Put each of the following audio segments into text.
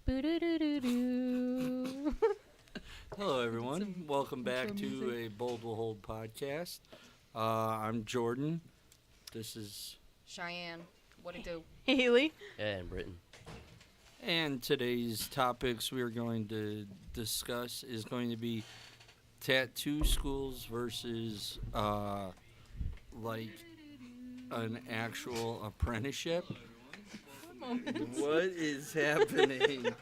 Boo-doo-doo-doo-doo. Hello, everyone. Welcome back to a Bold Will Hold podcast. I'm Jordan. This is... Cheyenne, what it do? Haley. And Britain. And today's topics we are going to discuss is going to be tattoo schools versus, like, an actual apprenticeship. What is happening?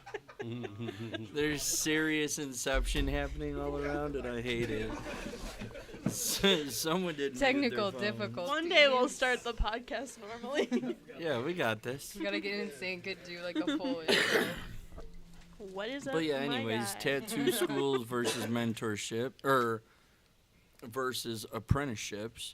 There's serious inception happening all around, and I hate it. Someone didn't. Technical difficulties. One day we'll start the podcast normally. Yeah, we got this. We gotta get in sync and do like a full intro. What is up? But yeah, my anyways, guy? tattoo schools versus mentorship or versus apprenticeships.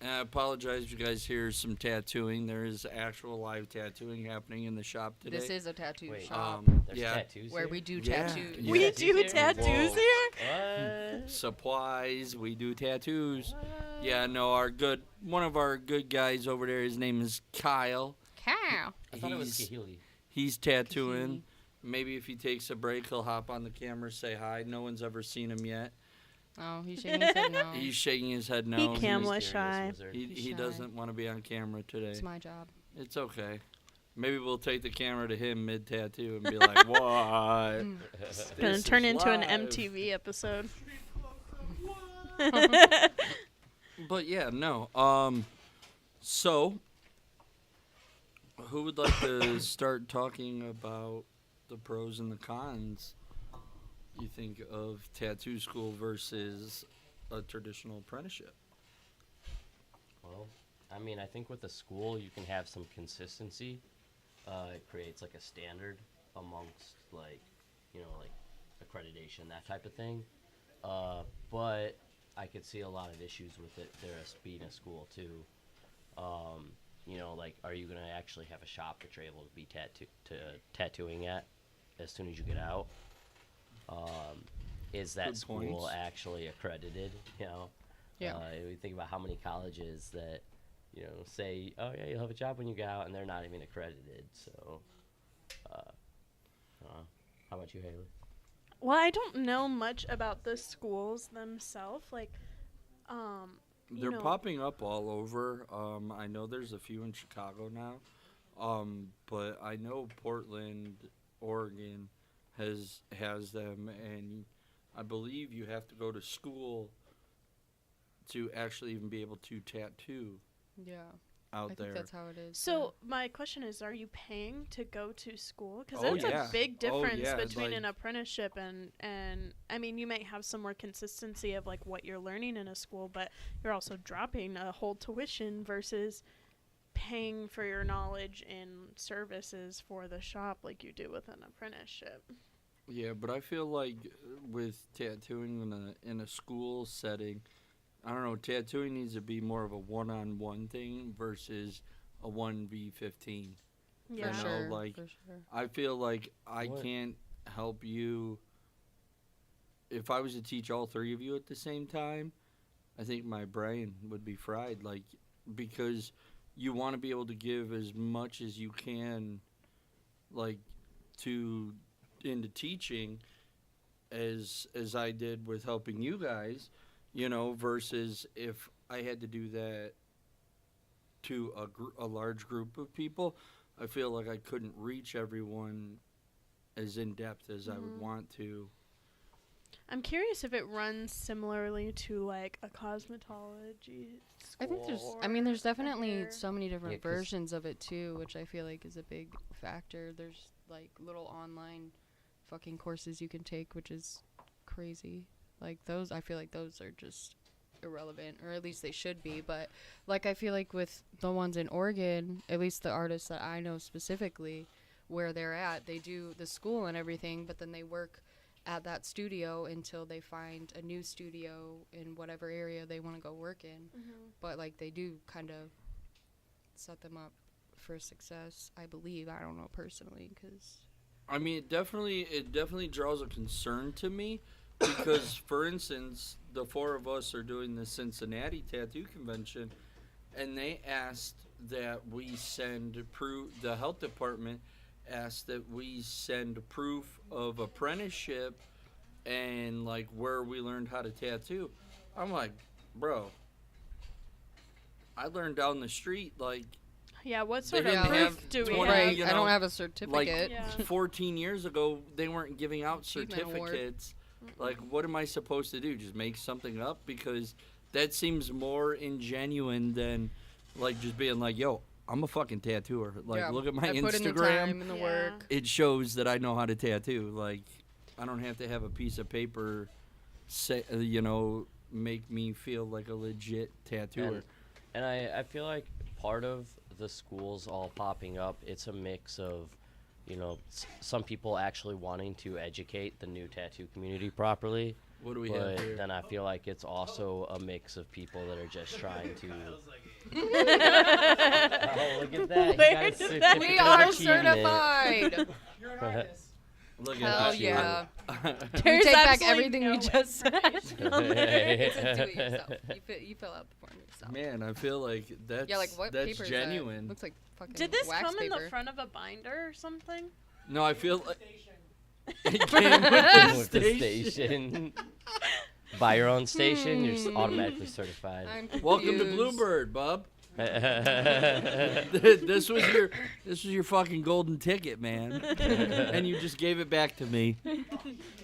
And I apologize if you guys hear some tattooing. There is actual live tattooing happening in the shop today. This is a tattoo Wait, shop There's yeah. tattoos where here? we do Yeah. tattoos. Yeah. We Tattoos do here? tattoos Whoa. here? What? Supplies, we do tattoos. Yeah, no, one of our good guys over there, his name is Kyle. Cow. I thought it was He's- Kahili. He's tattooing. Maybe if he takes a break, he'll hop on the camera, say hi. No one's ever seen him yet. Oh, he's shaking his head no. He's shaking his head no. He He's- camera Mysterious shy. wizard. He Shy. doesn't want to be on camera today. It's my job. It's okay. Maybe we'll take the camera to him mid-tattoo and be like, what? Mm. Gonna This turn is into an live." MTV episode. But yeah, no. So, who would like to start talking about the pros and the cons, you think, of tattoo school versus a traditional apprenticeship? Well, I mean, I think with a school, you can have some consistency. It creates, like, a standard amongst, like, like, accreditation, that type of thing. But I could see a lot of issues with it there as being a school, too. Like, are you going to actually have a shop that you're able to be tattooing at as soon as you get out? Is that Good school points. actually accredited, Yeah. We think about how many colleges that, say, oh, yeah, you'll have a job when you get out, and they're not even accredited. So, how about you, Haley? Well, I don't know much about the schools themselves. Like, They're know- popping up all over. I know there's a few in Chicago now. But I know Portland, Oregon has them, and I believe you have to go to school to actually even be able to tattoo Yeah. out I there. think that's how it is. So my question is, are you paying to go to school? Because Oh, that's yeah. a big Oh, difference yeah, between like- an apprenticeship and I mean, you might have some more consistency of like what you're learning in a school, but you're also dropping a whole tuition versus paying for your knowledge and services for the shop like you do with an apprenticeship. Yeah, but I feel like with tattooing in a school setting, I don't know, tattooing needs to be more of a one-on-one thing versus a 1v15. Yeah. For know, sure. like- for sure. I feel like I What? can't help you. If I was to teach all three of you at the same time, I think my brain would be fried. Like, because you want to be able to give as much as you can, like, into teaching, as I did with helping you guys, versus if I had to do that to a large group of people. I feel like I couldn't reach everyone as in depth as I would Mhm. want to. I'm curious if it runs similarly to like a cosmetology school. I think there's or there's a definitely hair- so many different Yeah, 'cause- versions of it too, which I feel like is a big factor. There's like little online fucking courses you can take, which is crazy. Like those, I feel like those are just irrelevant, or at least they should be. But like I feel like with the ones in Oregon, at least the artists that I know specifically, where they're at, they do the school and everything, but then they work at that studio until they find a new studio in whatever area they want to go work in. Mhm. But like they do kind of set them up for success, I believe. I don't know personally, because I mean, it definitely draws a concern to me because, for instance, the four of us are doing the Cincinnati Tattoo Convention, and they asked that we send the health department asked that we send proof of apprenticeship and like where we learned how to tattoo. I'm like, bro, I learned down the street like Yeah, what They sort of didn't proof have do we 20 have? Right. you I don't know, have a certificate. Yeah. 14 years ago they weren't giving out Achievement award. certificates. Like, what am I supposed to do? Just make something up? Because that seems more ingenuine than like just being like, yo, I'm a fucking tattooer. Like, Yeah, look at my I put in the Instagram. time and the work. It shows that I know how to tattoo. Like, I don't have to have a piece of paper, say, make me feel like a legit tattooer. And I feel like part of the schools all popping up, it's a mix of, some people actually wanting to educate the new tattoo community properly. What do we have But here? then I feel like it's also a mix of people that are just trying to. Oh, look at that! He Where got a did that- certificate We of are achievement. certified. You're an artist. Look Hell at that. yeah. We There's take back absolutely everything no we way. just said. No, there You said do it yourself. You fill out the form yourself. Man, I feel like that's Yeah, like what that's paper is genuine. that? Looks like fucking Did this wax come paper. in the front of a binder or something? No, I feel like Station. it came with With the the station. station. Buy your own station, you're just automatically certified. I'm Welcome to confused. Bluebird, bub. That's this was your fucking golden ticket, man. And you just gave it back to me.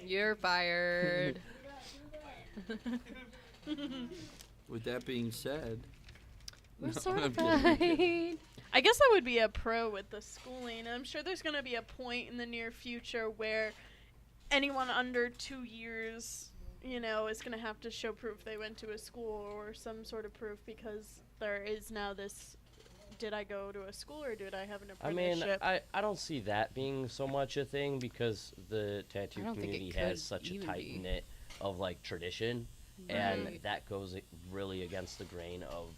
You're fired. With that being said, We're No, I'm certified. I guess I would be a pro with the schooling. I'm sure there's going to be a point in the near future where anyone under 2 years, is going to have to show proof they went to a school or some sort of proof, because there is now this, did I go to a school or did I have an I mean, apprenticeship? I don't see that being so much a thing because the tattoo I don't think it community could has such a even tight be. knit of like tradition, and Right. that goes really against the grain of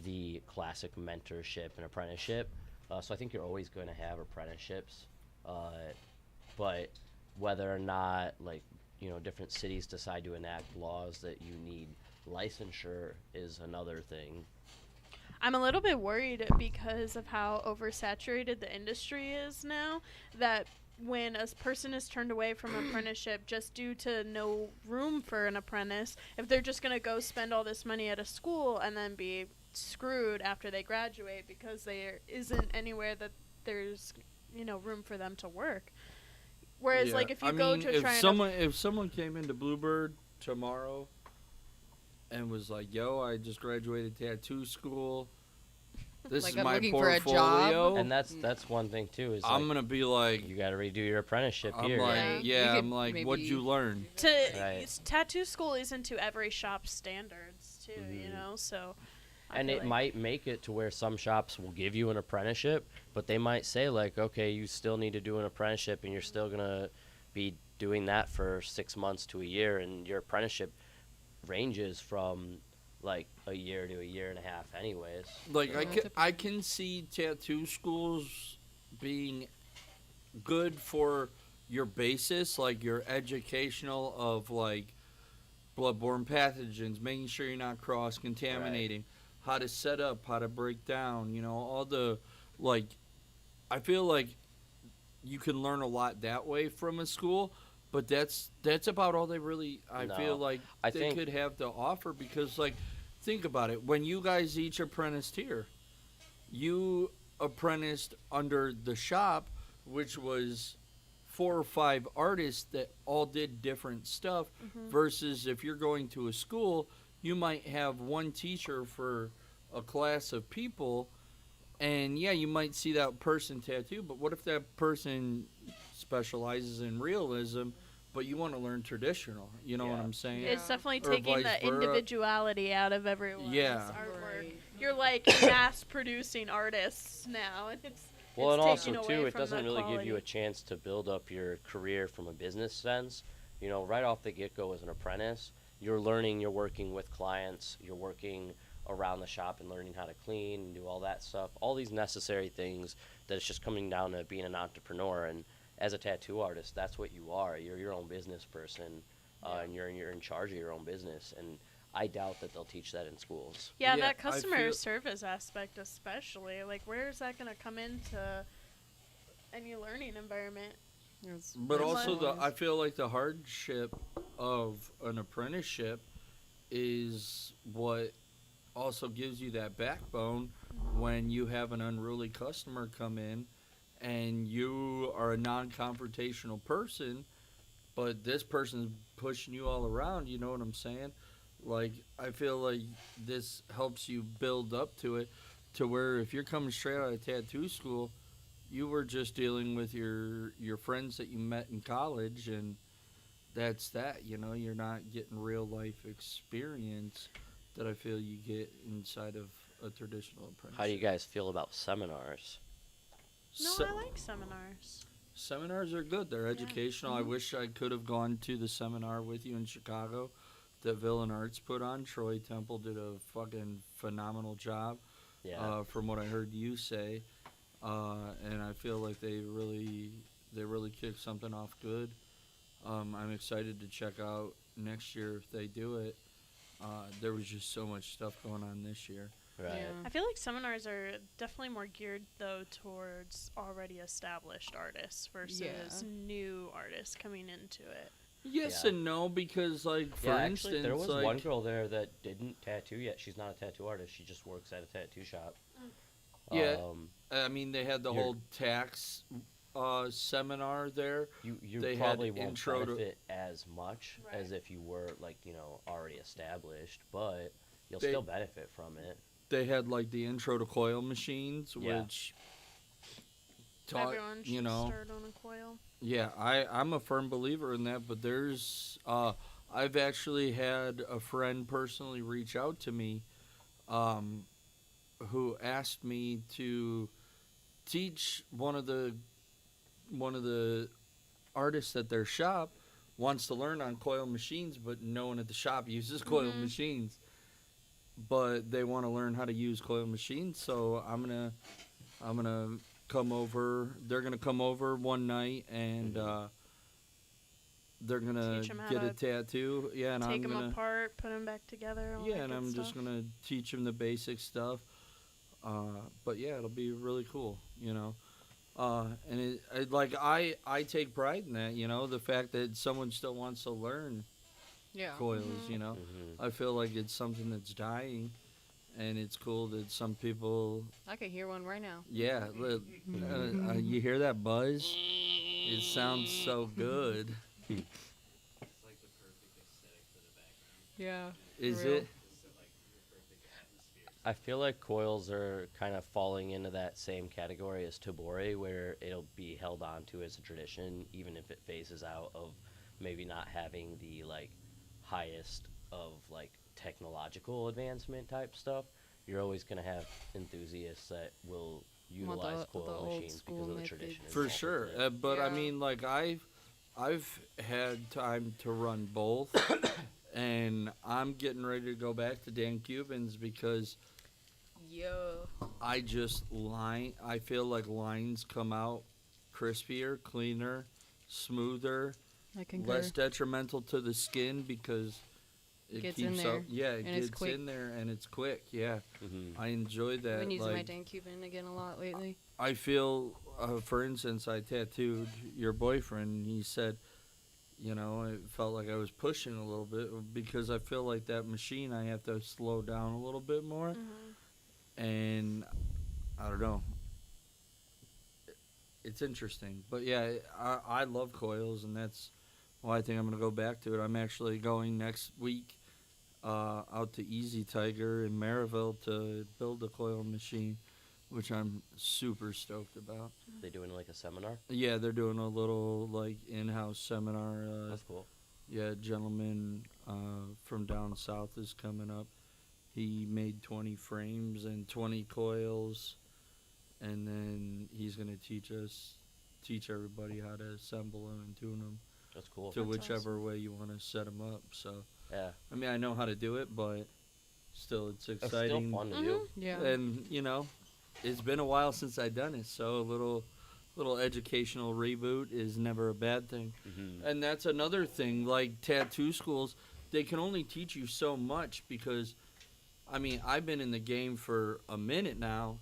the classic mentorship and apprenticeship. So I think you're always going to have apprenticeships, but whether or not different cities decide to enact laws that you need licensure is another thing. I'm a little bit worried because of how oversaturated the industry is now, that when a person is turned away from apprenticeship just due to no room for an apprentice, if they're just going to go spend all this money at a school and then be screwed after they graduate because there isn't anywhere that there's room for them to work. Whereas yeah. like if you I go mean, to if try someone came into Bluebird tomorrow and was like, "Yo, I just graduated tattoo school. This Like, is I'm my looking for a job?" portfolio." And that's one thing too is I'm like, gonna be like, you got to redo your apprenticeship I'm here. like, Yeah. yeah, You I'm could like, what'd maybe- you learn? Right. tattoo school isn't to every shop's standards too, Mhm. so I And feel it like- might make it to where some shops will give you an apprenticeship, but they might say like, okay, you still need to do an apprenticeship, and you're still gonna be doing that for 6 months to a year, and your apprenticeship ranges from like a year to a year and a half, anyways. Like Yeah. I can see tattoo schools being good for your basis, like your educational of like bloodborne pathogens, making sure you're not cross contaminating, how to set up, how to break down, all the like. I feel like you can learn a lot that way from a school, but that's about all they really I No, feel like I they think- could have to offer, because like think about it, when you guys each apprenticed here, you apprenticed under the shop, which was 4 or 5 artists that all did different stuff, versus if you're going to a school, you might have one teacher for a class of people. And yeah, you might see that person tattoo, but what if that person specializes in realism, but you want to learn traditional? You know what Yeah. I'm saying? It's definitely Or taking the vice versa. individuality out of everyone's Yeah. artwork. Right. You're like mass producing artists now, and it's Well, and taking also away too, it from doesn't the really give you a quality. chance to build up your career from a business sense. Right off the get-go as an apprentice, you're learning, you're working with clients, you're working around the shop and learning how to clean and do all that stuff, all these necessary things that it's just coming down to being an entrepreneur. And as a tattoo artist, that's what you are. You're your own business person, and you're in charge of your own business. And I doubt that they'll teach that in schools. Yeah, Yeah, that I customer feel- service aspect especially. Like, where is that going to come into any learning environment. It's But There's also, one- I feel like the hardship of an apprenticeship is what also gives you that backbone when you have an unruly customer come in and you are a non-confrontational person, but this person's pushing you all around. You know what I'm saying? Like, I feel like this helps you build up to it, to where if you're coming straight out of tattoo school, you were just dealing with your friends that you met in college, and that's that. You know, you're not getting real life experience that I feel you get inside of a traditional apprenticeship. How do you guys feel about seminars? No, Se- I like seminars. Seminars are good. They're educational. I Mhm. wish I could have gone to the seminar with you in Chicago that Villain Arts put on. Troy Temple did a fucking phenomenal job, Yeah. from what I heard you say. And I feel like they really kicked something off good. I'm excited to check out next year if they do it. There was just so much stuff going on this year. Right. Yeah. I feel like seminars are definitely more geared though towards already established artists versus Yeah. new artists coming into it. Yes Yeah. and no, because like for Yeah, instance, actually, there was like, one girl there that didn't tattoo yet. She's not a tattoo artist. She just works at a tattoo shop. Yeah. Um, I mean, they had the You're- whole tax seminar there. you They had probably won't intro to- benefit as much as Right. if you were already established, but you'll They- still benefit from it. They had like the intro to coil machines, Yeah. which taught Everyone should you know. start on a coil. Yeah, I'm a firm believer in that, but there's I've actually had a friend personally reach out to me who asked me to teach one of the artists at their shop wants to learn on coil machines, but no one at the shop uses coil Mhm. machines. But they want to learn how to use coil machines, so I'm gonna come over. They're gonna come over one night and they're gonna Teach 'em how get a to tattoo. Yeah, and Take I'm them gonna apart, put them back together. All yeah, that and good I'm stuff. just gonna teach them the basic stuff. But yeah, it'll be really cool, you know. And I take pride in that, you know, the fact that someone still wants to learn Yeah. coils, Mhm. you know. Mm-hmm. I feel like it's something that's dying, and it's cool that some people, I could hear one right now. yeah, you hear that buzz? It sounds so good. Yeah. Is real. it? I feel like coils are kind of falling into that same category as Tabori, where it'll be held on to as a tradition, even if it phases out of maybe not having the highest of technological advancement type stuff. You're always gonna have enthusiasts that will utilize the coil old machines school because of the methods. tradition. For involved sure. with it. But I Yeah. mean, like I've had time to run both, and I'm getting ready to go back to Dan Cuban's because Yo. I feel like lines come out crispier, cleaner, smoother, I concur. less detrimental to the skin because it Gets keeps in up. there, Yeah, it and it's gets quick. in there and it's quick. Yeah, Mhm. I enjoy I've that. been using my Like, Dan Cuban again a lot lately. I feel, for instance, I tattooed your boyfriend. And he said, you know, it felt like I was pushing a little bit because I feel like that machine I have to slow down a little bit more. Mhm. And I don't know. It's interesting, but yeah, I love coils, and that's why I think I'm gonna go back to it. I'm actually going next week out to Easy Tiger in Maryville to build a coil machine, which I'm super stoked about. They doing a seminar? Yeah, they're doing a little in-house seminar. That's cool. Yeah, a gentleman from down south is coming up. He made 20 frames and 20 coils, and then he's gonna teach everybody how to assemble them and tune them That's cool. to That's whichever way you want to set them up. So, Yeah. I mean, I know how to do it, but still, it's It's exciting. still fun to do. Yeah. And you know, it's been a while since I've done it, so a little educational reboot is never a bad thing. Mhm. And that's another thing, like tattoo schools, they can only teach you so much because, I mean, I've been in the game for a minute now,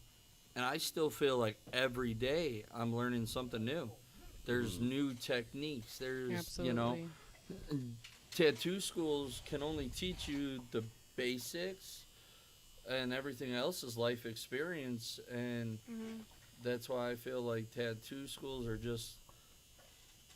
and I still feel like every day I'm learning something new. There's new techniques. There's, Absolutely. tattoo schools can only teach you the basics, and everything else is life experience. And that's why I feel like tattoo schools are just,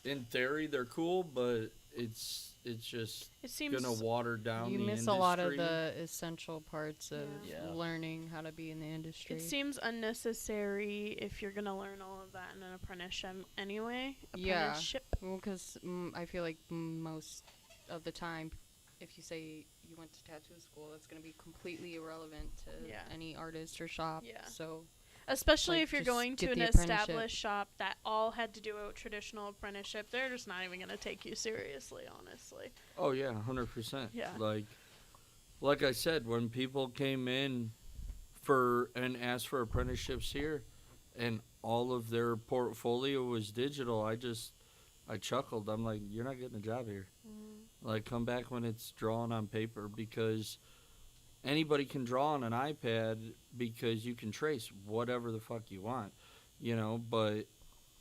in theory, they're cool, but it's just It seems gonna water down You the miss industry. a lot of the essential parts of Yeah. learning how to be in the industry. it seems unnecessary if you're gonna learn all of that in an apprenticeship anyway. Yeah. Apprenticeship. Well, because I feel like most of the time, if you say you went to tattoo school, that's going to be completely irrelevant to Yeah. any artist or shop. Yeah. So, Especially Like, if you're just going to get an the apprenticeship. established shop that all had to do a traditional apprenticeship, they're just not even gonna take you seriously, honestly. Oh yeah, 100%. Yeah. Like I said, when people came in and asked for apprenticeships here, and all of their portfolio was digital, I chuckled. I'm like, you're not getting a job here. Like, come back when it's drawn on paper, because anybody can draw on an iPad because you can trace whatever the fuck you want, but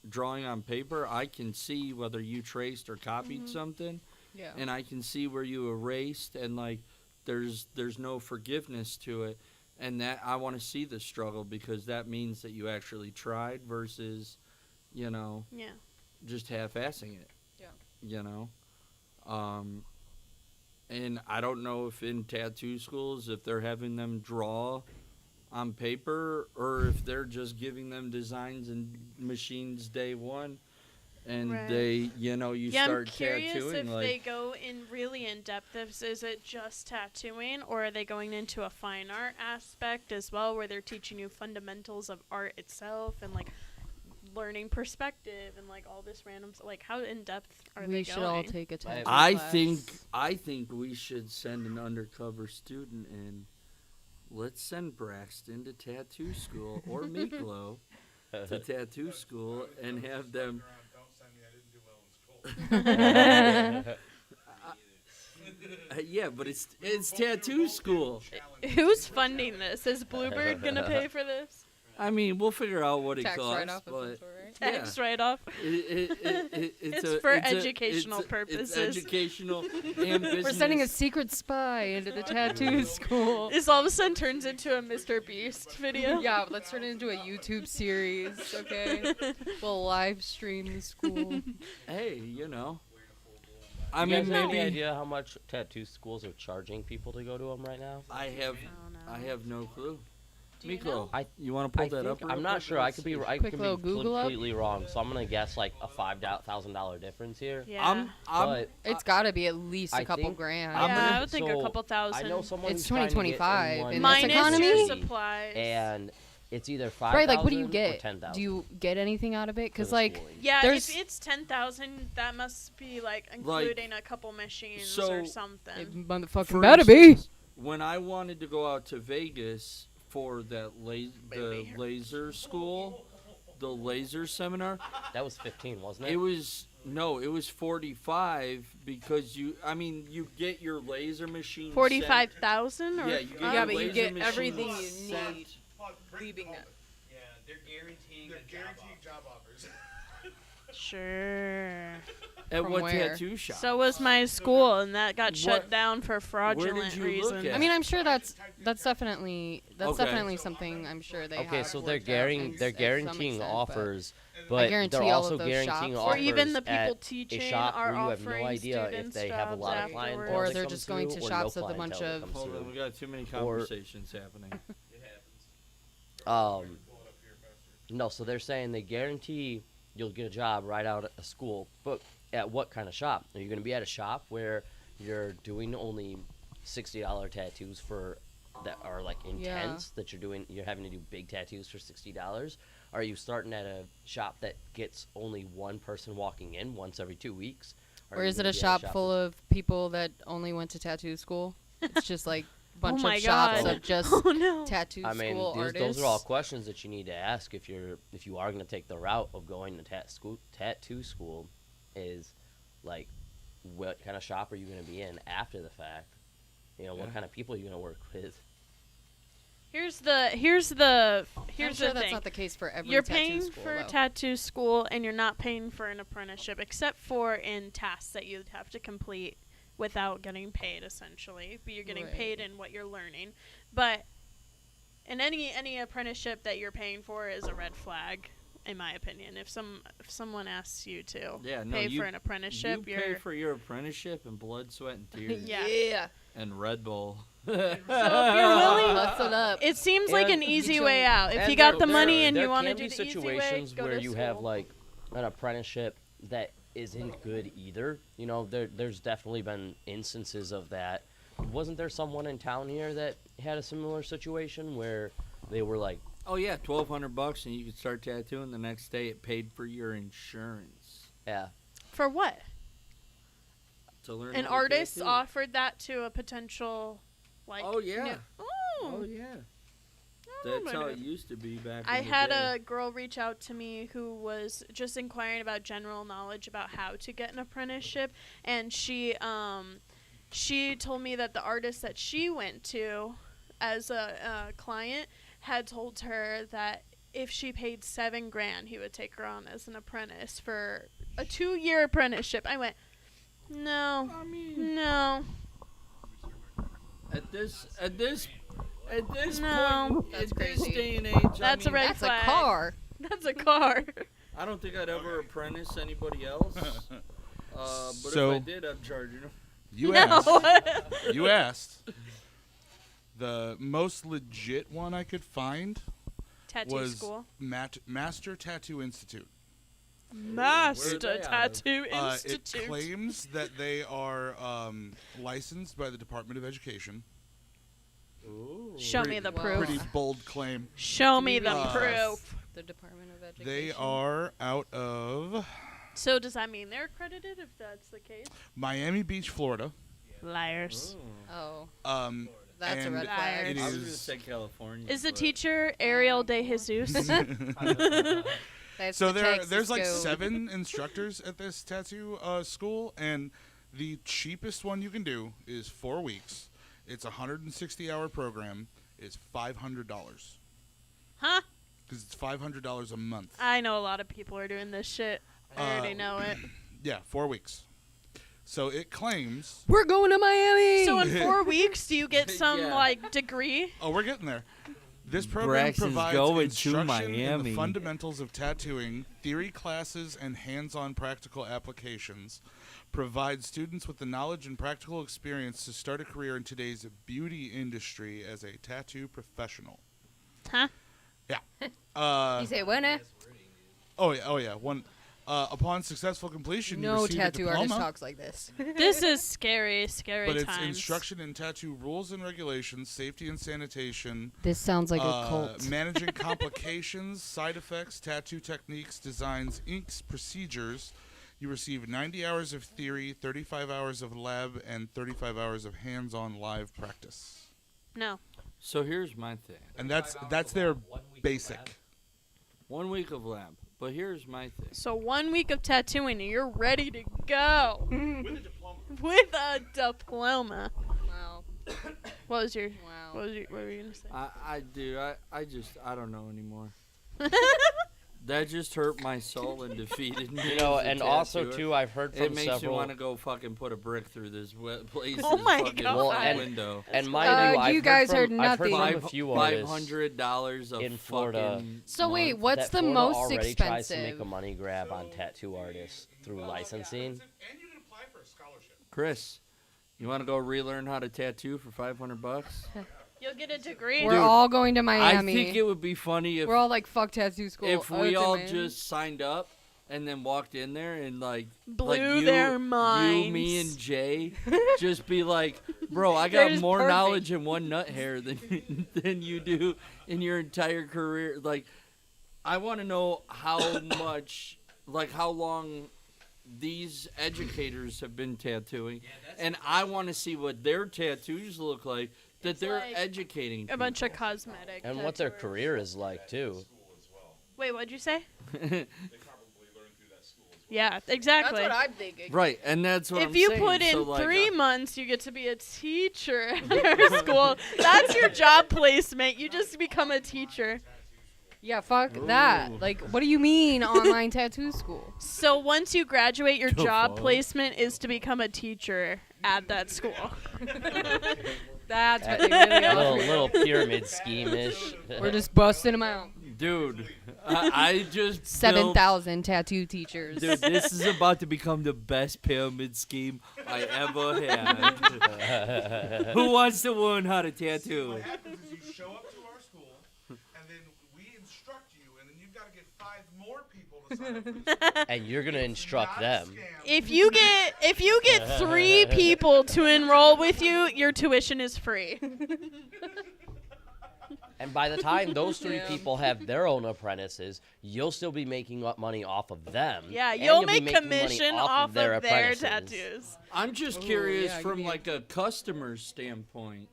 drawing on paper, I can see whether you traced or copied something, yeah. and I can see where you erased, and like there's no forgiveness to it, and that I want to see the struggle, because that means that you actually tried versus Yeah. just half-assing it. Yeah. And I don't know if in tattoo schools, if they're having them draw on paper, or if they're just giving them designs and machines day one, and Right. they, you Yeah, I'm start curious tattooing if like. they go in really in depth. Is it just tattooing, or are they going into a fine art aspect as well, where they're teaching you fundamentals of art itself and like learning perspective and like all this random like how in depth are We they should all going? take a tattoo I class. think we should send an undercover student in. Let's send Braxton to tattoo school, or Miklo to tattoo school, and have them. Don't send me. I didn't do well in school. Yeah, but it's tattoo school. Who's funding this? Is Bluebird gonna pay for this? I mean, we'll figure out what it Tax costs, write-off, but essentially, right? Yeah. Tax write-off. it's for educational It's purposes. educational and business. We're sending a secret spy into the tattoo school. This all of a sudden turns into a Mr. Beast video. Yeah, let's turn it into a YouTube series, okay? We'll live stream the school. Hey, I You guys mean, have any maybe idea how much tattoo schools are charging people to go to them right now? I have no clue. Do you Miklo, know? you want to pull I that think, up? I'm real not quick? sure. I Let's could be see. I Quick could little be Google up. completely wrong. So I'm gonna guess like a $5,000 difference here. Yeah. I'm But It's got to be at least I a couple think- grand. I'm Yeah, gonna- I would think a so, couple thousand. I know someone It's who's trying to get in 2025 one in this Minus economy? your supplies. and it's either 5,000 Right, like what do you or get? 10,000. Do you get anything out of it? for Because the like, schooling. Yeah, There's- if it's 10,000, that must be like including a couple machines so- or it something. motherfucking For better be. instance, when I wanted to go out to Vegas for that the laser school, the laser seminar, That was 15, wasn't it? it was 45, because you get your laser machine sent- 45,000 or Yeah, you get Yeah, your but you laser get machine everything you sent- need. Leaving that. Yeah, they're guaranteeing They're a job guaranteeing offer. job offers. Sure. At From what where? tattoo shop? So was my school, and that got shut What- down for fraudulent you look reasons. at? I mean, I'm sure that's definitely Okay. definitely something I'm sure they Okay, have so they're worked out in they're s- at some guaranteeing extent, but- offers, but guarantee they're all of also those guaranteing shops- Or offers even the people at a teaching shop are where you have no offering idea if students they have a lot of jobs clientele afterwards. Or that they're comes just going through to or shops no with a bunch clientele that of- comes Hold on, through. we got too many Or- conversations happening. It happens. Pull it up here faster. No, so they're saying they guarantee you'll get a job right out at a school, but at what kind of shop? Are you going to be at a shop where you're doing only $60 tattoos for that are like Yeah. intense, that you're having to do big tattoos for $60? Are you starting at a shop that gets only one person walking in once every 2 weeks? Or is it a shop full of people that only went to tattoo school? It's just like a bunch my of shops God. of just Oh no. tattoo I mean, school those are all artists. questions that you need to ask if you are going to take the route of going to tattoo school. Is like, what kind of shop are you going to be in after the fact? What Yeah. kind of people are you going to work with? Here's the I'm sure the that's thing. not the case for every You're tattoo paying school, for though. tattoo school, and you're not paying for an apprenticeship, except for in tasks that you'd have to complete without getting paid, essentially. But you're getting Right. paid in what you're learning. But in any apprenticeship that you're paying for is a red flag, in my opinion. If someone asks you to pay for an apprenticeship, you pay for your apprenticeship in blood, sweat, and tears. Yeah. And Red Bull. So if you're willing, Hustle up. it seems like an And- easy so- way out. If And you got there- the money there- and there you want to can do be the easy way, situations go where to you school. have like an apprenticeship that isn't good either. You know, there's definitely been instances of that. Wasn't there someone in town here that had a similar situation where they were like, Oh yeah, $1,200 and you could start tattooing. The next day, it paid for your insurance yeah, For what? to learn. An how to artist tattoo. offered that to a potential, like. Oh yeah. new- Oh Oh. yeah. Oh, That's my how God. it used to be back. I in the had day. a girl reach out to me who was just inquiring about general knowledge about how to get an apprenticeship, and she told me that the artist that she went to as a client had told her that if she paid $7,000, he would take her on as an apprentice for a 2-year apprenticeship. I went, no, I mean, no. at this No. point, That's at this crazy. day and age, That's a I mean, red That's flag. a car. That's a car. I don't think I'd ever apprentice anybody else. But So- if I did, I'm charging them. You No. asked. You asked. The most legit one I could find Tattoo was school. Master Tattoo Institute. Master they out of? Tattoo It Institute. claims that they are licensed by the Department of Education. Ooh. Show me the Wow. proof. Pretty bold claim. Show me the Uh, proof. The Department of Education. They are out of So does that mean they're accredited if that's the case? Miami Beach, Florida. Liars. Oh, Um, that's a and red flag. it I was gonna is- say California. Is the but- teacher Ariel De Jesus? That's So the there's like Texas code. 7 instructors at this tattoo school, and the cheapest one you can do is 4 weeks. It's a 160-hour program. It's $500 Huh? because it's $500 a month. I know a lot of people are doing this shit. I already know it. Yeah, 4 weeks. So it claims. We're going to Miami. So in 4 weeks, do you get some Yeah. like degree? Oh, we're getting there. This program Braxton's provides going to instruction in Miami. the fundamentals of tattooing, theory classes, and hands-on practical applications. Provides students with the knowledge and practical experience to start a career in today's beauty industry as a tattoo professional. Huh? Yeah. You say when? Oh yeah. Upon successful completion, you No receive tattoo a artist diploma. talks like this. This is scary, scary But it's times. instruction in tattoo rules and regulations, safety and sanitation, This sounds like a cult. managing complications, side effects, tattoo techniques, designs, inks, procedures. You receive 90 hours of theory, 35 hours of lab, and 35 hours of hands-on live practice. No. So here's my thing. And that's their basic. 1 week of lab. But here's my thing. So 1 week of tattooing and you're ready to go. With a diploma. With a diploma. Wow. What was your Wow. what were you gonna say? I don't know anymore. That just hurt my soul and defeated me. you know, as a and also tattooer. too, I've heard from It makes me several. want to go fucking put a brick through this place. Oh my fucking God. Well, and- window. And mind you, I've you heard guys from, heard I've heard nothing. from a few artists $500 of in Florida. fucking So wait, month. what's that the Florida most already tries to make expensive? a money grab on tattoo artists through licensing. And you can apply for a scholarship. Chris, you want to go relearn how to tattoo for $500? You'll get a degree. We're Dude, all going to Miami. I think it would be funny if We're all like, fuck tattoo school. if Oh, we it's in all Miami? just signed up and then walked in there and like Blew you, their you, minds. me, and Jay just be like, bro, I got just more perfect. knowledge in one nut hair than you do in your entire career. Like, I want to know how much, like, how long these educators have been tattooing, and I want to see what their tattoos look like that It's they're like educating. a bunch of people. cosmetic. And what their tattooers. career is like too. Wait, what'd you say? They probably learn through that school as Yeah, exactly. That's what I'm thinking. Right, and that's what I'm If you saying. put in So, like, 3 months, you get to be a teacher at your school. That's your job placement. You just become a teacher. Yeah, fuck that. Like, what do you mean online tattoo school? So once you graduate, your The job fuck? placement is to become a teacher at that school. That's what they really are. little pyramid scheme-ish. We're just busting them out. dude, I just 7,000 tattoo teachers. Dude, this is about to become the best pyramid scheme I ever had. Who wants to learn how to tattoo? What happens is you show up to our school, and then we instruct you, and then you've got to get 5 more people to sign up for this school. And you're gonna instruct Not a them. scam. If you get 3 people to enroll with you, your tuition is free. And by the time those 3 Yeah. people have their own apprentices, you'll still be making up money off of them. Yeah, and you'll be make making money commission off off of their of their apprentices. tattoos. I'm just Ooh, curious yeah, give from me a- like a customer standpoint.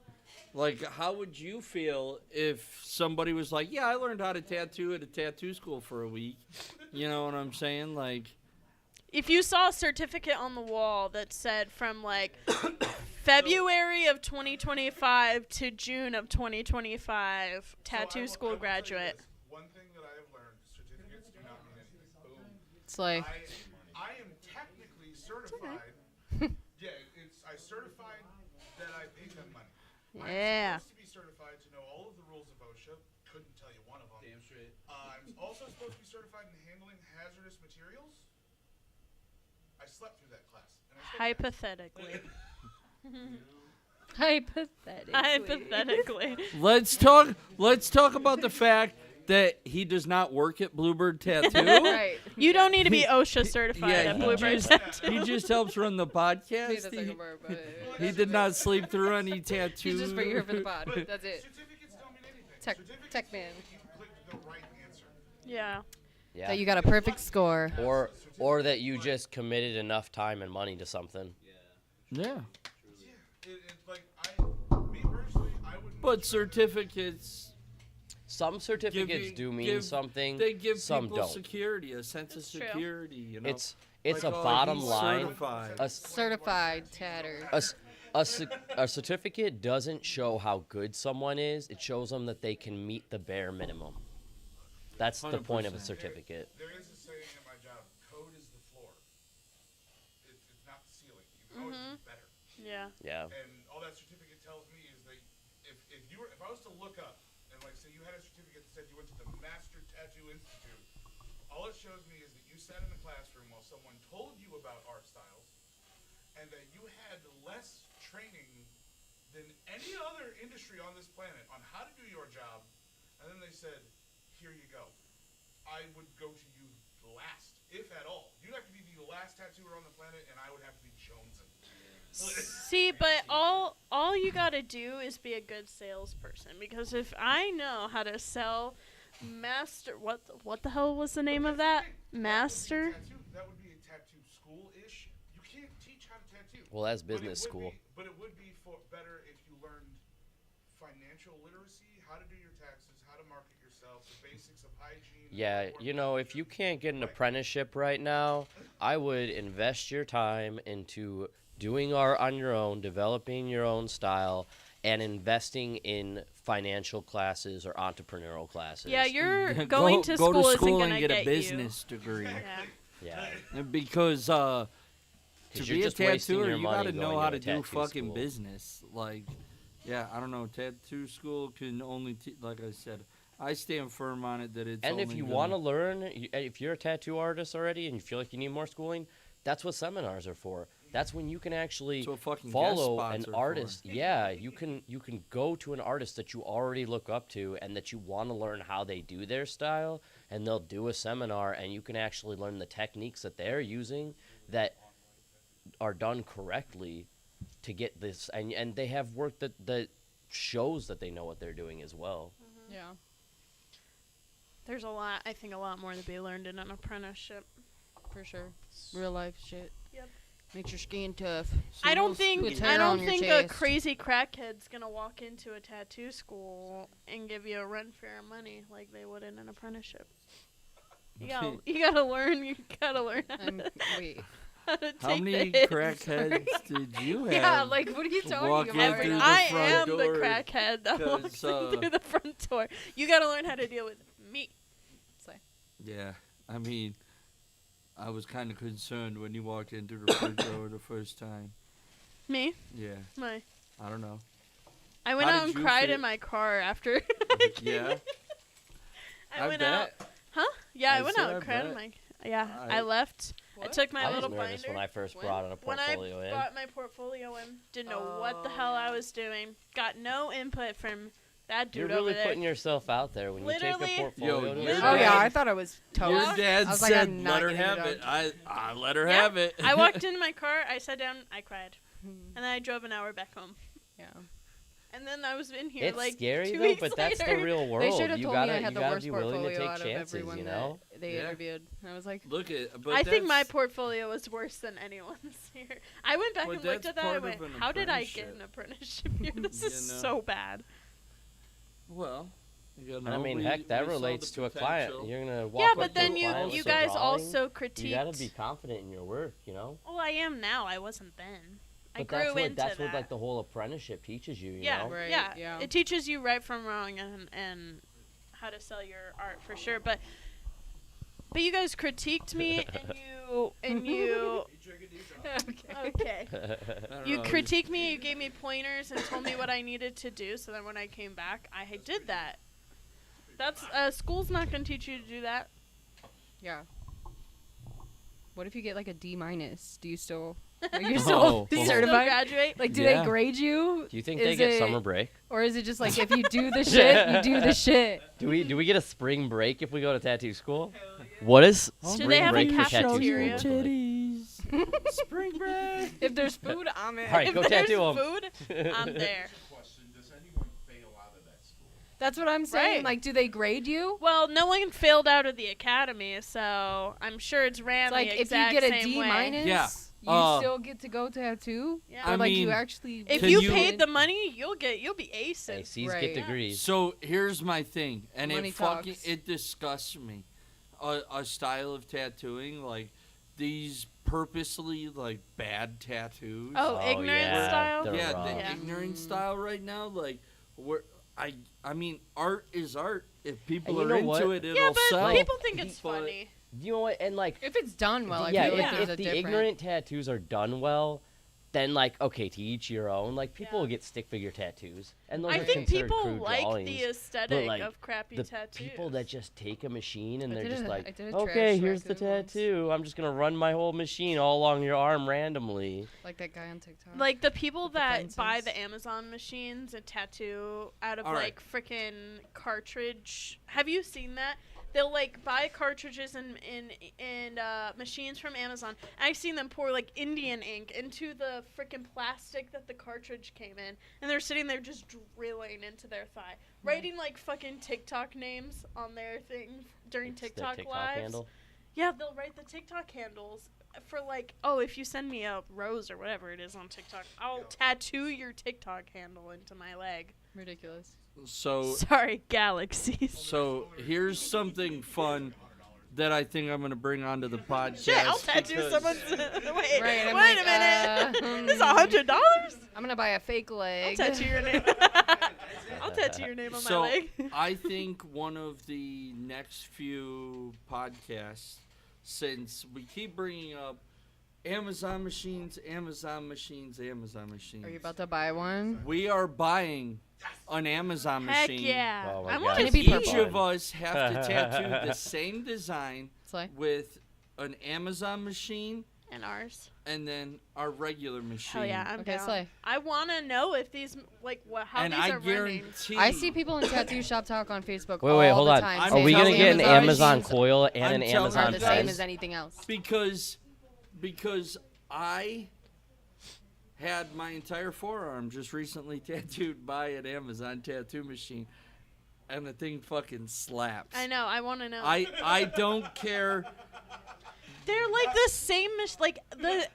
Like, how would you feel if somebody was like, "Yeah, I learned how to tattoo at a tattoo school for a week." You know what I'm saying? Like, If you saw a certificate on the wall that said from like February of 2025 to June of 2025, tattoo school graduate. One thing that I have learned: certificates do not mean anything. Boom. It's like, I am technically certified. Yeah, I certified that I paid them money. Yeah. I'm supposed to be certified to know all of the rules of OSHA. Couldn't tell you one of them. Damn straight. I'm also supposed to be certified in handling hazardous materials. I slept through that class. And I still can't. Hypothetically. hypothetically. Hypothetically. let's talk about the fact that he does not work at Bluebird Tattoo. Right. You don't need to be OSHA certified at he Bluebird just, Tattoo. he just helps run the Maybe podcast. that's like a word, but He did not sleep through any tattoo. he's just for here for the pod. That's it. Certificates don't mean anything. Tech- Certificates tech mean man. that you clicked the right answer. Yeah. Yeah. That you got a perfect score. or that you just committed enough time and money to something. Yeah. Yeah, me personally, I would. But certificates, Some certificates you- do mean give- something. they give some people don't. security, a sense That's of true. security. You know, It's Like, a oh, bottom he's line. certified. A, s- Certified tatter. a certificate doesn't show how good someone is. It shows them that they can meet the bare minimum. That's the point of a 100%. certificate. There is a saying at my job: code is the floor. It's not the ceiling. You can always do better. Yeah. Yeah. And all that certificate tells me is that if I was to look up and like say you had a certificate that said you went to the Master Tattoo Institute, all it shows me is that you sat in the classroom while someone told you about art styles, and that you had less training than any other industry on this planet on how to do your job, and then they said, "Here you go." I would go to you last, if at all. You'd have to be the last tattooer on the planet, and I would have to be chosen. See, but all you gotta do is be a good salesperson, because if I know how to sell master, what the hell was the name of that? Master? That would be a tattoo school-ish. You can't teach how to tattoo. Well, that's But it business would school. but it would be better if you learned financial literacy, how to do your taxes, how to market yourself, the basics of hygiene. Yeah, you know, if you can't get an apprenticeship right now, I would invest your time into doing art on your own, developing your own style, and investing in financial classes or entrepreneurial classes. Yeah, you're going to go school to isn't school gonna and get a you. business degree. Yeah. Yeah. Because to 'Cause be you're a just wasting tattooer, your you money gotta know going how to to a do tattoo fucking school. business. Like, yeah, I don't know. Tattoo school can only, like I said, I stand firm on it that it's. And if only you gonna- want to learn, if you're a tattoo artist already and you feel like you need more schooling, that's what seminars are for. That's when you can actually That's what fucking guest follow spots an are for. artist. Yeah, you can go to an artist that you already look up to and that you want to learn how they do their style, and they'll do a seminar, and you can actually learn the techniques that they're using that are done correctly to get this. And they have work that shows that they know what they're doing as well. Yeah. There's I think a lot more to be learned in an apprenticeship. For sure. Real life shit. Yep. Makes your skin tough. I don't Put think hair on your a chest. crazy crackhead's gonna walk into a tattoo school and give you a run for your money like they would in an apprenticeship. You gotta learn. You gotta learn Wait. how to take How many the hits. crackheads did you have? Yeah, like what are you to talking walk in about? through the I front am the door, crackhead that 'cause, walks in through the front door. You gotta learn how to deal with me. Yeah, I mean, I was kind of concerned when you walked in through the front door the first time. Me? Yeah, My. I don't know. I went How out did and you cried feel? in my car after. Yeah, I went out. bet. Yeah, I I went said out I and cried in bet. my. Yeah, I I- left. I took my I was little nervous binder. when I first When? brought in a When I portfolio in. brought my portfolio in, didn't know what the Oh, hell I yeah. was doing. Got no input from that You're dude over really there. putting yourself out there when you take Literally- a portfolio. Yo, to your a Oh school. yeah, dad- I thought I was toast. Your dad I was like, said, I'm not "Let her getting have it it." on. I let her Yeah. have it. I walked into my car, I sat down, I cried, and then I drove an hour back home. Yeah. And then I was in here It's like scary 2 though, weeks but that's the later. real They world. should have You told gotta, me I had you the gotta worst be willing to portfolio take out of chances, everyone you know? that they Yeah. interviewed. And I was like, Look at, but I think my that's- portfolio was worse than anyone's here. I went back But and looked that's at that and part of went, an how did I get an apprenticeship here? This You is know. so bad. Well, you And I know, mean, we- heck, that we saw relates the to a client. potential. You're gonna walk Yeah, up but to then a you client you with a guys drawing, also critiqued. You gotta be confident in your work, you know. Well, I am now. I wasn't then. I But grew that's what into that's that. what like the whole apprenticeship teaches you. You yeah, know? Right, yeah, yeah. It teaches you right from wrong and how to sell your art for sure. But you guys critiqued me and you okay. I don't You know, critiqued me. You gave me pointers and told me what I needed to do. So then when I came back, I did that. That's school's not gonna teach you to do that. yeah. What if you get like a D minus? Do you still? Are you Oh, still oh. Still certified? graduate. Like, do Yeah. they grade you? Do you think Is they get it- summer break? Or is it just like if you do the shit, you do the shit? Do we get a spring break if we go to tattoo school? What is Do spring they have a break for tattoo cafeteria? school? look like? Spring break. If there's food, I'm in. All right, If go there's tattoo 'em. food, I'm there. Question, does anyone fail out of that school? That's what I'm saying. Right. Like, do they grade you? Well, no one failed out of the academy, so I'm sure it's ran It's like the if you exact get a same D way. minus, Yeah. you still get to go tattoo. Yeah. Or I like you mean, actually. If Can you you- paid the money, you'll be Hey, acing. C's Right. get degrees. So here's my thing, and Money it fucking talks. it disgusts me. A style of tattooing like these purposely like bad tattoos. Oh, ignorant yeah, style? they're yeah, rough. the Yeah. ignorant style right now. Like, where I mean, art is art. If people And you are know into what? it, it'll Yeah, but sell. people think it's But- funny. You know what? And like, if it's done well, I yeah, feel like yeah. there's if a the different. ignorant tattoos are done well, then like, okay, to each your own. Like, people Yeah. get stick figure tattoos, and those I are think considered people crude like drawings. the aesthetic like, of crappy the tattoos. people that just take a machine and I they're did just a- I like, did a okay, trash here's the raccoon once. tattoo. I'm just gonna run my whole machine all along your arm randomly. Like that guy on TikTok. Like the people With the that buy fences. the Amazon machines and tattoo out of All right. like freaking cartridge. Have you seen that? They'll like buy cartridges and machines from Amazon. I've seen them pour like Indian ink into the freaking plastic that the cartridge came in, and they're sitting there just drilling into their thigh, writing like fucking TikTok names on their thing during It's their TikTok, TikTok lives. handle. Yeah, they'll write the TikTok handles for like, oh, if you send me a rose or whatever it is on TikTok, I'll tattoo your TikTok handle into my leg. ridiculous. So Sorry, galaxies. so here's something fun that I think I'm gonna bring onto the podcast. Shit, I'll tattoo because- someone's. wait, Right, I'm wait like, a minute. This is $100. I'm gonna buy a fake I'll leg. tattoo your name. I'll tattoo your name on So my leg. I think one of the next few podcasts, since we keep bringing up Amazon machines, Amazon machines, Amazon machines, Are you about to buy one? we are buying an Amazon Heck machine. yeah. Oh my I God. want Can to it be see Each purple? of us have to tattoo the same design It's like with an Amazon machine and ours. and then our regular machine. Hell yeah, I'm Okay, down. slay. I want to know if these like how And these I are running. guarantee I see people in tattoo shop talk on Facebook Wait, all wait, hold the on. time. I'm Are we gonna telling get an you, Amazon machines coil and I'm an telling are Amazon the you, same pen? as anything else. because I had my entire forearm just recently tattooed by an Amazon tattoo machine, and the thing fucking slaps. I know. I want to know. I don't care They're like the same, like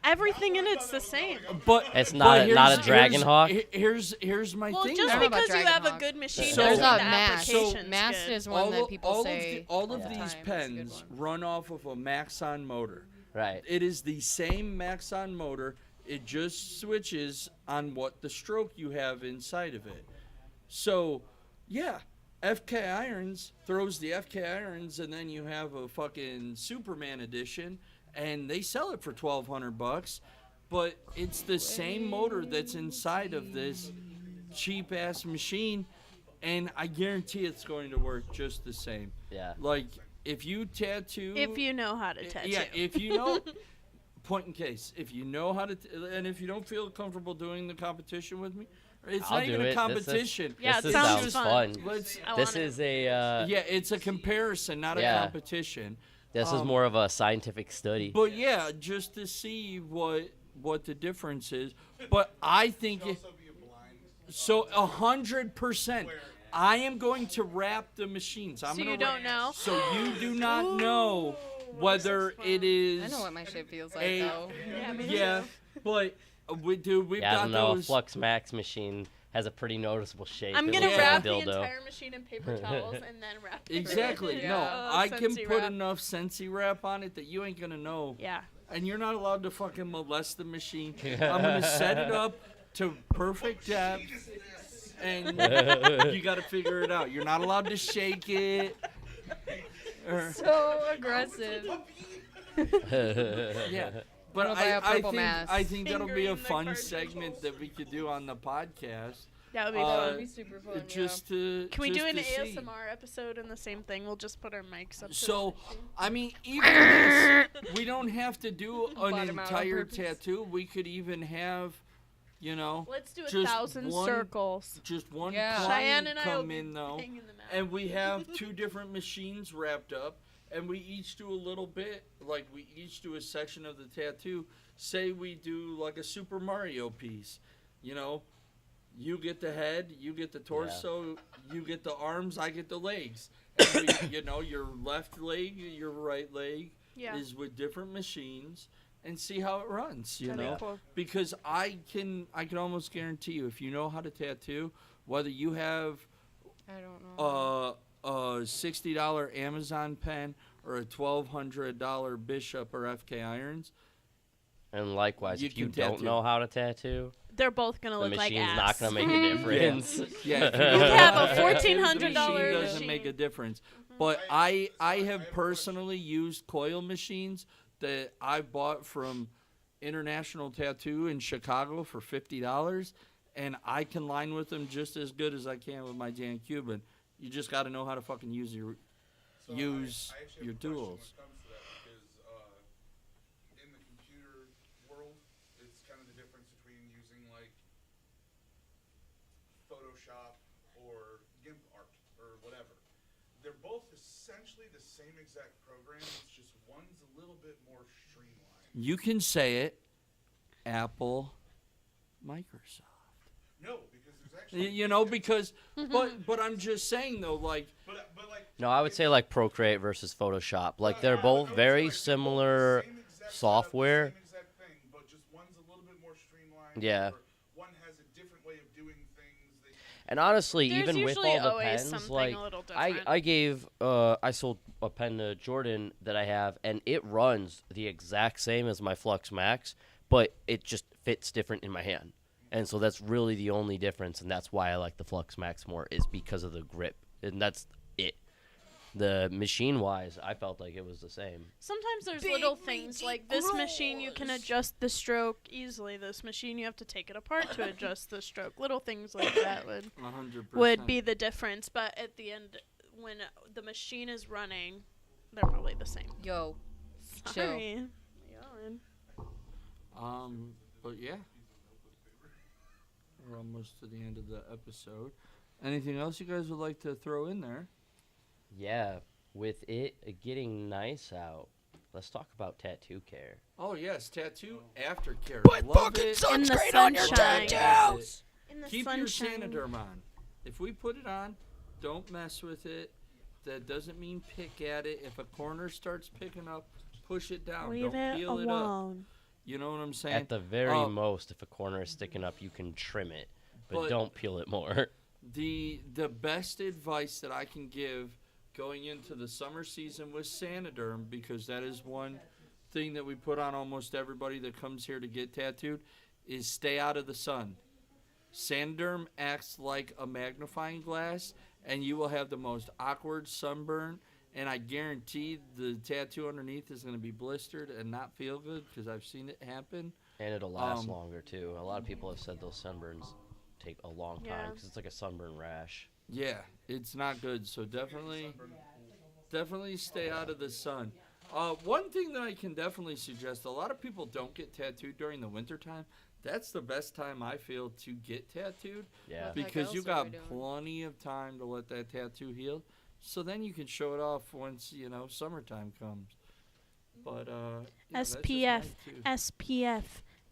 everything in it's the same. But It's but not a here's- Dragon here's- Hawk? Here's my Well, thing. just I don't know though. about because you have a Dragonhawk. good machine So- doesn't There's mean not the Mast. application's Mast good. is one that people say. all of Yeah. these Time is a good pens one. run off of a Maxon motor. Right. It is the same Maxon motor. It just switches on what the stroke you have inside of it. So, yeah, FK Irons throws the FK Irons, and then you have a fucking Superman edition, and they sell it for $1,200. But it's the same motor that's inside of this cheap ass machine, and I guarantee it's going to work just the same. Yeah. Like if you tattoo, If you know how to tattoo. yeah, if you know. Point in case, if you know how to, and if you don't feel comfortable doing the competition with me, it's I'll not do even a it. This is- competition. Yeah, this it sounds sounds fun. fun. Let's, I This wanna- is a yeah, it's a comparison, not a Yeah. competition. this is more of a scientific study. But yeah, just to see what the difference is. But I think it, Also be a blind. so 100%. I am going to wrap the machines. I'm So gonna you don't wrap- know? So you do not know whether it is. I know what my shit feels like a- though. Yeah, but we've Yeah, I got don't know. A those. Flux Max machine has a pretty noticeable shape. I'm It gonna looks wrap like a the dildo. entire machine in paper towels and then wrap it. Exactly. Yeah. No, Oh, I can Scentsy put wrap. enough Scentsy wrap on it that you ain't gonna know. Yeah. And you're not allowed to fucking molest the machine. I'm gonna set it up to perfect depth, and you gotta figure it out. You're not allowed to shake it. Or- So aggressive. yeah. But Wanna buy a purple mask. I think that'll be a Fingering the fun cartridge segment that we could do on the podcast. That would be Uh, fun. That'd be super fun. Just to Can we just do an to see. ASMR episode and the same thing? We'll just put our mics up. to So, the machine. I mean, even this, we don't have to do an Bottom out on entire purpose. tattoo. We could even have, you know, Let's do just 1,000 one- circles. just one Yeah. client Cheyenne and I will come be in though, hanging them out. and we have two different machines wrapped up, and we each do a little bit. Like we each do a section of the tattoo. Say we do like a Super Mario piece, you know. You get the head, you get the torso, you get the arms, I get the legs. And we, you know, your left leg, your right leg Yeah. is with different machines, and see how it runs. You That'd be know, cool. because I can almost guarantee you, if you know how to tattoo, whether you have I don't know. a $60 Amazon pen or a $1,200 Bishop or FK Irons, And likewise, You if you can don't tattoo. know how to tattoo, They're both gonna the look like machine's ass. not gonna make a difference. yeah, if You can have a the $1,400 machine doesn't machine. make a difference. But I have personally used coil machines that I bought from International Tattoo in Chicago for $50, and I can line with them just as good as I can with my Jan Cuban. You just got to know how to fucking use your So use I actually your have a question tools. when it comes to that because in the computer world, it's kind of the difference between using like Photoshop or GIMP art or whatever. They're both essentially the same exact program. It's just one's a little bit more streamlined. You can say it, Apple, Microsoft. No, because there's actually You know, because but I'm just saying though, like but like No, I would say like Procreate versus Photoshop. Like they're I both would very say, like, they're both the similar same exact setup, the software. same exact thing, but just one's a little bit more streamlined. Yeah. Or one has a different way of doing things. They, And honestly, There's even with usually all the always pens, something like a little I different. gave I sold a pen to Jordan that I have, and it runs the exact same as my Flux Max, but it just fits different in my hand. And so that's really the only difference, and that's why I like the Flux Max more, is because of the grip, and that's it. The machine-wise, I felt like it was the same. Sometimes there's little things like this machine you can adjust the stroke easily. This machine you have to take it apart to adjust the stroke. Little things like that 100%. would be the difference. But at the end, when the machine is running, they're probably the same. Yo, chill. Sorry. Yelling. But yeah, we're almost to the end of the episode. Anything else you guys would like to throw in there? Yeah, with it getting nice out, let's talk about tattoo care. Oh yes, tattoo aftercare. Put Love fucking it. In the sunscreen on your sunshine. tattoos. In the Keep sunshine. your Sanoderm on. If we put it on, don't mess with it. That doesn't mean pick at it. If a corner starts picking up, push it down. Leave Don't it peel it up. alone. You know what I'm saying? At the very Um, most, if a corner is sticking up, you can trim it, but But- don't peel it more. The best advice that I can give going into the summer season with Sanoderm, because that is one thing that we put on almost everybody that comes here to get tattooed, is stay out of the sun. Sanoderm acts like a magnifying glass, and you will have the most awkward sunburn, and I guarantee the tattoo underneath is going to be blistered and not feel good, because I've seen it happen. And it'll last Um, longer, too. A lot of people have said those sunburns take a long time Yeah. because it's like a sunburn rash. Yeah, it's not good. So definitely stay out of the sun. One thing that I can definitely suggest, a lot of people don't get tattooed during the wintertime. That's the best time I feel to get tattooed, Yeah. What the heck because you else are we got doing? plenty of time to let that tattoo heal. So then you can show it off once, summertime comes. But that's just my SPF, two. SPF,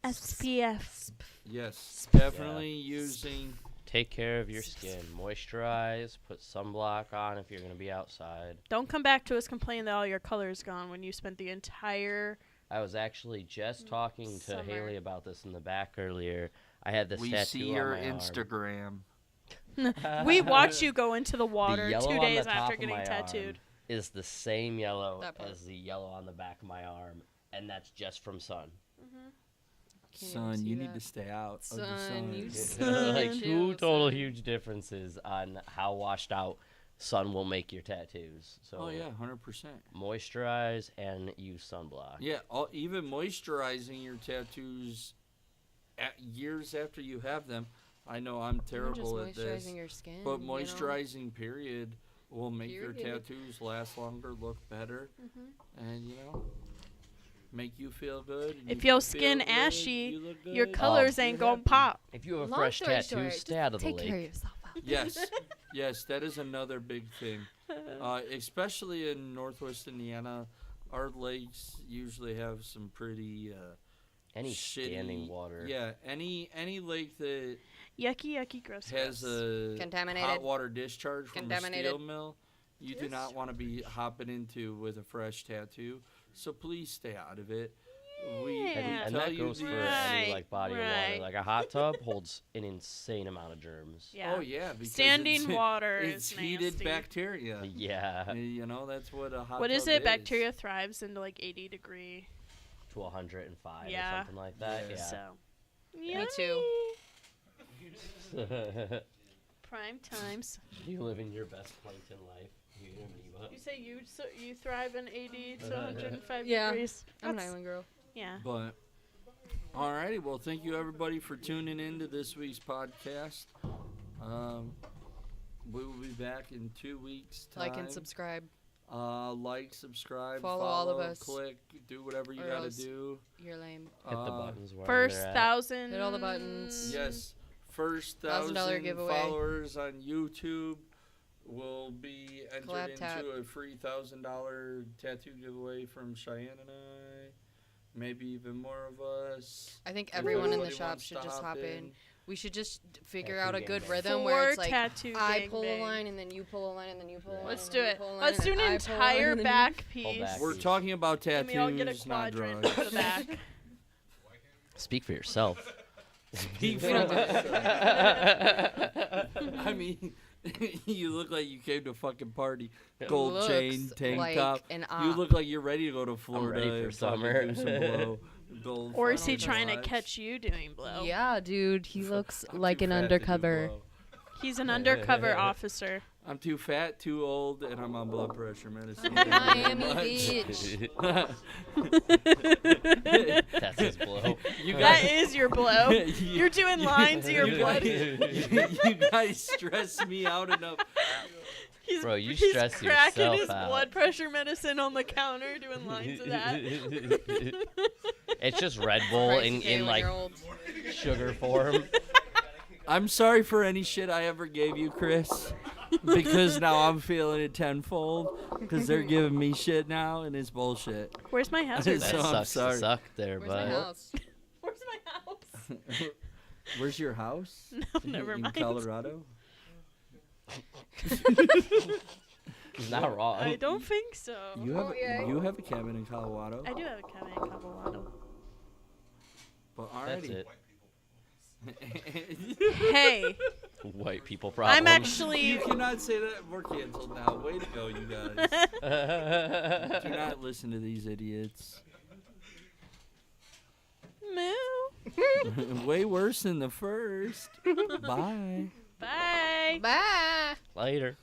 SPF. Yes, definitely using. Take care of your skin. Moisturize. Put sunblock on if you're going to be outside. Don't come back to us complaining that all your color's gone when you spent the entire. I was actually just talking to Summer. Haley about this in the back earlier. I had this We tattoo see on your my arm. Instagram. We watched you go into the water yellow 2 on days the top after of getting my tattooed. arm is the same yellow That part. as the yellow on the back of my arm, and that's just from sun. Can't even Son, see you need that. to stay out of the Son, sun. you like Sun. two total Son. huge differences on how washed out sun will make your tattoos. So Oh yeah, 100%. moisturize and use sunblock. Yeah, even moisturizing your tattoos years after you have them. I know I'm Even terrible at just this, moisturizing your skin. but you know? moisturizing period will make your Period. tattoos last longer, look better, and make you feel good. and If you your feel skin good, ashy, you look Your good, colors you're ain't gonna happy. pop. If you have a Long fresh story tattoo, short, stay just out of the take care of lake. yourself. Yes, that is another big thing. Especially in Northwest Indiana, our lakes usually have some pretty Any shitty, standing water. Yeah, any lake that Yucky, gross. has gross. a Contaminated. hot water discharge from a Contaminated. steel mill, you do not want to be hopping into with a fresh tattoo. So please stay out of it. We Yeah. And tell that you goes for the- Right, any like body of right. water. Like a hot tub holds an insane amount of germs. Yeah. Oh yeah, because Standing it's, water it's is heated nasty. bacteria. Yeah, That's what a hot What tub is it? Bacteria thrives into like 80 degree. to 105 Yeah. or something like that. Yeah. Yeah. So. Me too. Prime times. You live in your best plankton life. You amoeba. You say you thrive in 80 to 105 Yeah. degrees. I'm an That's- island girl. Yeah. But alrighty, well, thank you everybody for tuning in to this week's podcast. We will be back in 2 weeks. Time. Like and subscribe. Like, subscribe, Follow all of us. click, do whatever you Or gotta else- do. You're lame. Hit the buttons. wherever First they're at. 1,000. Hit all the buttons. Yes, first $1,000 1,000 giveaway. followers on YouTube will be entered Collab into tap. a free $1,000 tattoo giveaway from Cheyenne and I. Maybe even more of us. I think If everyone in the anybody shop wants should to just hop in. We should just figure Tattoo out a good gangbang. rhythm where it's like tattoo I pull a gangbang. line and then you pull a line and then you pull a line. Let's and do then you it. pull a line Let's and do an then I pull a line entire and then you- back piece. back. We're talking about And we all get a tattoos, not quadrant drawings. for the back. Speak for yourself. We don't do I mean, you look like you came to a fucking party. Gold Looks chain, tank like top. an You op. look like you're ready to go to Florida. ready for and fucking summer. do some blow. Gold Or is he fucking trying to watch. catch you doing blow? Yeah, dude, he looks I'm like too an fat to do undercover. blow. He's an undercover officer. I'm too fat, too old, and I'm on blood pressure medicine. Miami Beach. That's his blow. You That guys, is your blow. You're doing lines of your you blood. you guys stress me out enough. He's, Bro, you he's stress cracking yourself his out. blood pressure medicine on the counter, doing lines of that. It's just Red Bull Price in you pay when like you're old. sugar form. I'm sorry for any shit I ever gave you, Chris. Because now I'm feeling it tenfold. Because they're giving me shit now, and it's bullshit. Where's my hazard? So That I'm sucks sorry. to suck there, Where's my bud. house? Where's my house? Where's your house? No, never In mind. Colorado? He's not wrong. I don't think so. You have Oh, yeah. you have a cabin in Colorado. I do have a cabin in Colorado. But That's alrighty. it. Hey, White people problem. I'm actually. You cannot say that. We're canceled now. Way to go, you guys. Do not listen to these idiots. Moo. Way worse than the first. Bye. Bye. Bye. Later.